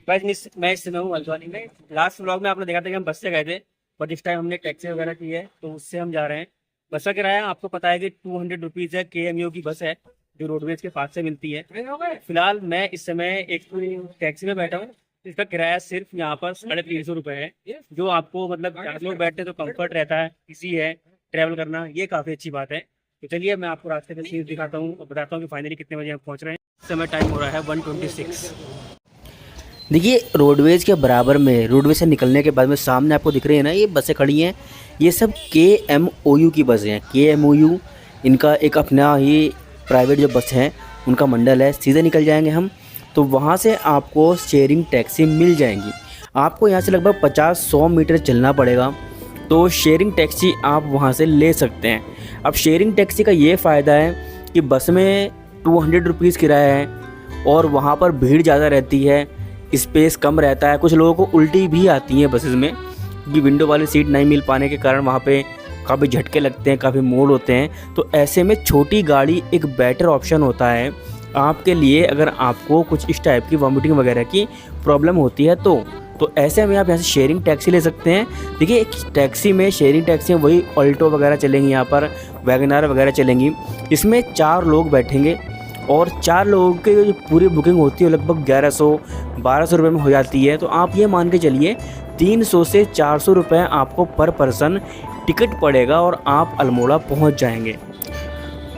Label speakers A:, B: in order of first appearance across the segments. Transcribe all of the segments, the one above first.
A: मैं इस समय हूँ हल्द्वानी में। लास्ट व्लॉग में आपने देखा था कि हम बस से गए थे, बट इस टाइम हमने टैक्सी वगैरह की है तो उससे हम जा रहे हैं। बस का किराया आपको पता है कि 200 रुपीज़ है। KMU की बस है जो रोडवेज के पास से मिलती है। फिलहाल मैं इस समय एक टैक्सी में बैठा हूँ। इसका किराया सिर्फ यहाँ पर 350 रुपये है, जो आपको मतलब 4 लोग बैठते हैं तो कंफर्ट रहता है, इजी है ट्रैवल करना, ये काफ़ी अच्छी बात है। तो चलिए मैं आपको रास्ते के सीन दिखाता हूँ और बताता हूँ कि फाइनली कितने बजे हम पहुँच रहे हैं। इस समय टाइम हो रहा है 1:26।
B: देखिए रोडवेज के बराबर में, रोडवेज से निकलने के बाद में सामने आपको दिख रही है ना ये बसें खड़ी हैं, ये सब KMOU की बसें हैं। KMOU इनका एक अपना ही प्राइवेट जो बस है उनका मंडल है। सीधे निकल जाएंगे हम तो वहाँ से आपको शेयरिंग टैक्सी मिल जाएंगी। आपको यहाँ से लगभग 50-100 मीटर चलना पड़ेगा तो शेयरिंग टैक्सी आप वहाँ से ले सकते हैं। अब शेयरिंग टैक्सी का ये फ़ायदा है कि बस में 200 रुपीज़ किराया है और वहाँ पर भीड़ ज़्यादा रहती है, स्पेस कम रहता है। कुछ लोगों को उल्टी भी आती हैं बसेस में कि विंडो वाली सीट नहीं मिल पाने के कारण वहाँ पे काफ़ी झटके लगते हैं, काफ़ी मोड़ होते हैं। तो ऐसे में छोटी गाड़ी एक बेटर ऑप्शन होता है आपके लिए, अगर आपको कुछ इस टाइप की वॉमिटिंग वगैरह की प्रॉब्लम होती है तो ऐसे में आप यहाँ से शेयरिंग टैक्सी ले सकते हैं। देखिए एक टैक्सी में, शेयरिंग टैक्सी में वही ऑल्टो वगैरह चलेंगी, यहाँ पर वैगनार वगैरह चलेंगी। इसमें 4 लोग बैठेंगे और 4 लोगों की जो पूरी बुकिंग होती है लगभग 1100-1200 रुपये में हो जाती है। तो आप ये मान के चलिए 300 से 400 रुपये आपको पर पर्सन टिकट पड़ेगा और आप अल्मोड़ा पहुंच जाएंगे।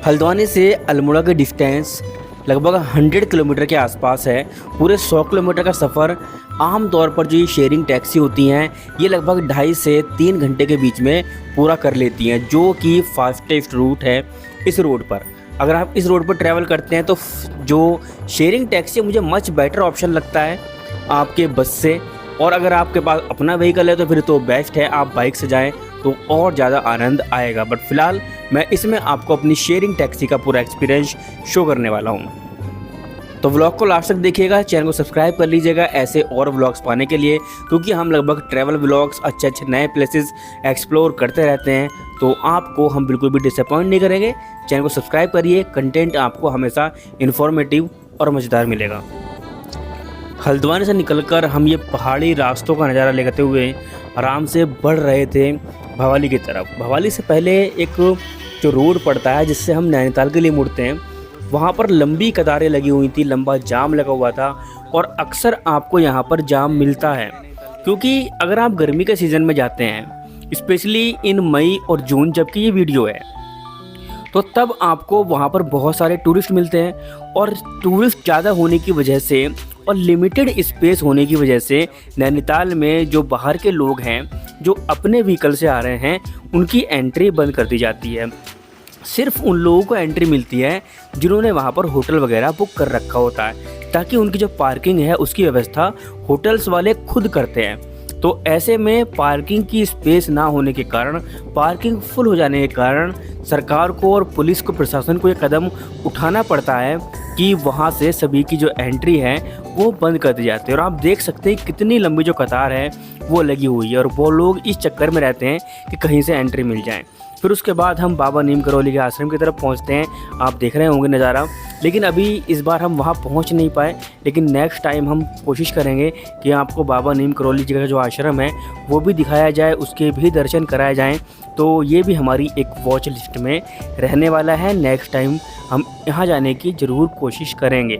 B: हल्द्वानी से अल्मोड़ा की डिस्टेंस लगभग 100 किलोमीटर के आसपास है। पूरे 100 किलोमीटर का सफ़र आम तौर पर जो ये शेयरिंग टैक्सी होती हैं ये लगभग 2.5 से 3 घंटे के बीच में पूरा कर लेती हैं, जो कि फास्टेस्ट रूट है इस रोड पर। अगर आप इस रोड पर ट्रैवल करते हैं तो जो शेयरिंग टैक्सी मुझे मच बेटर ऑप्शन लगता है आपके बस से। और अगर आपके पास अपना व्हीकल है तो फिर तो बेस्ट है, आप बाइक से जाएं तो और ज़्यादा आनंद आएगा। बट फिलहाल मैं इसमें आपको अपनी शेयरिंग टैक्सी का पूरा एक्सपीरियंस शो करने वाला हूँ। तो व्लॉग को लास्ट तक देखिएगा, चैनल को सब्सक्राइब कर लीजिएगा ऐसे और व्लॉग्स पाने के लिए, क्योंकि हम लगभग ट्रैवल व्लॉग्स, अच्छे अच्छे नए प्लेसेस एक्सप्लोर करते रहते हैं। तो आपको हम बिल्कुल भी डिसअपॉइंट नहीं करेंगे। चैनल को सब्सक्राइब करिए, कंटेंट आपको हमेशा इन्फॉर्मेटिव और मज़ेदार मिलेगा। हल्द्वानी से निकलकर हम ये पहाड़ी रास्तों का नज़ारा लेते हुए आराम से बढ़ रहे थे भवाली की तरफ। भवाली से पहले एक जो रोड पड़ता है जिससे हम नैनीताल के लिए मुड़ते हैं, वहाँ पर लंबी कतारें लगी हुई थी, लंबा जाम लगा हुआ था। और अक्सर आपको यहाँ पर जाम मिलता है, क्योंकि अगर आप गर्मी के सीज़न में जाते हैं, स्पेशली इन मई और जून जबकि ये वीडियो है, तो तब आपको वहाँ पर बहुत सारे टूरिस्ट मिलते हैं। और टूरिस्ट ज़्यादा होने की वजह से और लिमिटेड स्पेस होने की वजह से नैनीताल में जो बाहर के लोग हैं जो अपने व्हीकल से आ रहे हैं उनकी एंट्री बंद कर दी जाती है। सिर्फ उन लोगों को एंट्री मिलती है जिन्होंने वहाँ पर होटल वगैरह बुक कर रखा होता है, ताकि उनकी जो पार्किंग है उसकी व्यवस्था होटल्स वाले खुद करते हैं। तो ऐसे में पार्किंग की स्पेस ना होने के कारण, पार्किंग फुल हो जाने के कारण सरकार को और पुलिस को, प्रशासन को ये कदम उठाना पड़ता है कि वहाँ से सभी की जो एंट्री है वो बंद कर दी जाती है। और आप देख सकते हैं कितनी लंबी जो कतार है वो लगी हुई है और वो लोग इस चक्कर में रहते हैं कि कहीं से एंट्री मिल जाए। फिर उसके बाद हम बाबा नीम करौली के आश्रम की तरफ पहुंचते हैं। आप देख रहे होंगे नज़ारा, लेकिन अभी इस बार हम वहां पहुंच नहीं पाए, लेकिन नेक्स्ट टाइम हम कोशिश करेंगे कि आपको बाबा नीम करौली जी का जो आश्रम है वो भी दिखाया जाए, उसके भी दर्शन कराए जाएं। तो ये भी हमारी एक वॉच लिस्ट में रहने वाला है। नेक्स्ट टाइम हम यहाँ जाने की ज़रूर कोशिश करेंगे।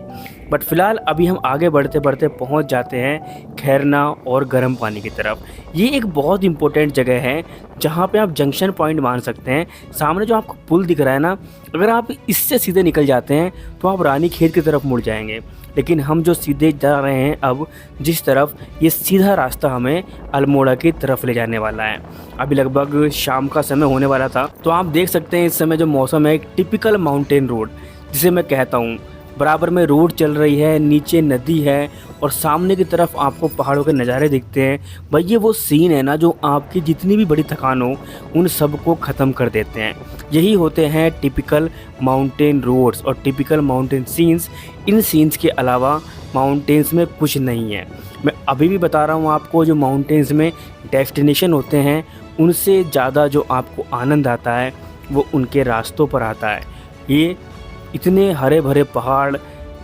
B: बट फ़िलहाल अभी हम आगे बढ़ते बढ़ते पहुँच जाते हैं खैरना और गर्म पानी की तरफ। ये एक बहुत इंपॉर्टेंट जगह है जहाँ पे आप जंक्शन पॉइंट मान सकते हैं। सामने जो आपको पुल दिख रहा है ना, अगर आप इससे सीधे निकल जाते हैं तो आप रानी खेत की तरफ मुड़ जाएंगे। लेकिन हम जो सीधे जा रहे हैं अब जिस तरफ, ये सीधा रास्ता हमें अल्मोड़ा की तरफ ले जाने वाला है। अभी लगभग शाम का समय होने वाला था, तो आप देख सकते हैं इस समय जो मौसम है, एक टिपिकल माउंटेन रोड जिसे मैं कहता हूँ। बराबर में रोड चल रही है, नीचे नदी है और सामने की तरफ आपको पहाड़ों के नज़ारे दिखते हैं। भाई ये वो सीन है ना जो आपकी जितनी भी बड़ी थकान हो उन सब को ख़त्म कर देते हैं। यही होते हैं टिपिकल माउंटेन रोड्स और टिपिकल माउंटेन सीन्स। इन सीन्स के अलावा माउंटेन्स में कुछ नहीं है। मैं अभी भी बता रहा हूँ आपको, जो माउंटेन्स में डेस्टिनेशन होते हैं उनसे ज़्यादा जो आपको आनंद आता है वो उनके रास्तों पर आता है। ये इतने हरे भरे पहाड़,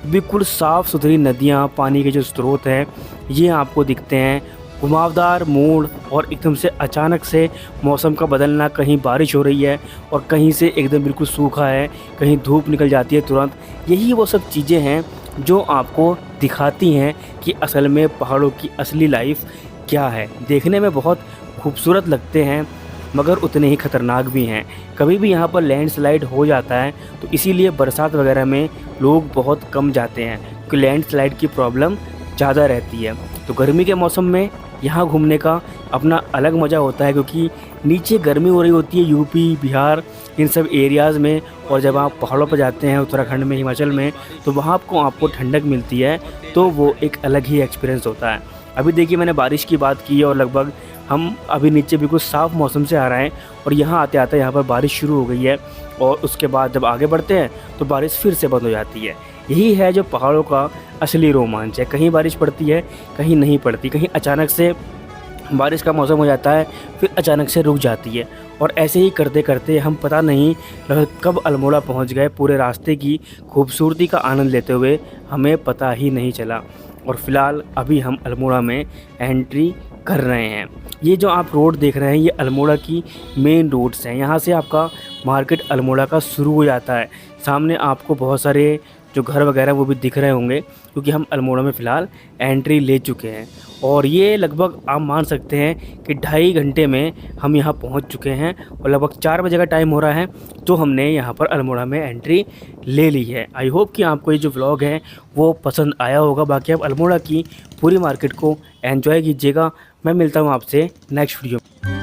B: बिल्कुल साफ़ सुथरी नदियाँ, पानी के जो स्रोत हैं ये आपको दिखते हैं। घुमावदार मोड़ और एकदम से अचानक से मौसम का बदलना, कहीं बारिश हो रही है और कहीं से एकदम बिल्कुल सूखा है, कहीं धूप निकल जाती है तुरंत। यही वो सब चीज़ें हैं जो आपको दिखाती हैं कि असल में पहाड़ों की असली लाइफ क्या है। देखने में बहुत खूबसूरत लगते हैं मगर उतने ही ख़तरनाक भी हैं। कभी भी यहाँ पर लैंडस्लाइड हो जाता है तो इसीलिए बरसात वगैरह में लोग बहुत कम जाते हैं क्योंकि लैंडस्लाइड की प्रॉब्लम ज़्यादा रहती है। तो गर्मी के मौसम में यहाँ घूमने का अपना अलग मज़ा होता है क्योंकि नीचे गर्मी हो रही होती है यूपी, बिहार इन सब एरियाज़ में, और जब आप पहाड़ों पर जाते हैं उत्तराखंड में, हिमाचल में, तो वहाँ आपको ठंडक मिलती है, तो वो एक अलग ही एक्सपीरियंस होता है। अभी देखिए मैंने बारिश की बात की और लगभग हम अभी नीचे बिल्कुल साफ़ मौसम से आ रहे हैं और यहाँ आते आते यहाँ पर बारिश शुरू हो गई है और उसके बाद जब आगे बढ़ते हैं तो बारिश फिर से बंद हो जाती है। यही है जो पहाड़ों का असली रोमांच है। कहीं बारिश पड़ती है, कहीं नहीं पड़ती, कहीं अचानक से बारिश का मौसम हो जाता है, फिर अचानक से रुक जाती है और ऐसे ही करते करते हम पता नहीं कब अल्मोड़ा पहुंच गए। पूरे रास्ते की खूबसूरती का आनंद लेते हुए हमें पता ही नहीं चला। और फ़िलहाल अभी हम अल्मोड़ा में एंट्री कर रहे हैं। ये जो आप रोड देख रहे हैं ये अल्मोड़ा की मेन रोड्स हैं। यहाँ से आपका मार्केट अल्मोड़ा का शुरू हो जाता है। सामने आपको बहुत सारे जो घर वगैरह वो भी दिख रहे होंगे क्योंकि हम अल्मोड़ा में फ़िलहाल एंट्री ले चुके हैं और ये लगभग आप मान सकते हैं कि 2.5 घंटे में हम यहाँ पहुँच चुके हैं और लगभग 4 बजे का टाइम हो रहा है तो हमने यहाँ पर अल्मोड़ा में एंट्री ले ली है। आई होप कि आपको ये जो व्लॉग है वो पसंद आया होगा। बाकी आप अल्मोड़ा की पूरी मार्केट को एंजॉय कीजिएगा। मैं मिलता हूँ आपसे नेक्स्ट वीडियो में।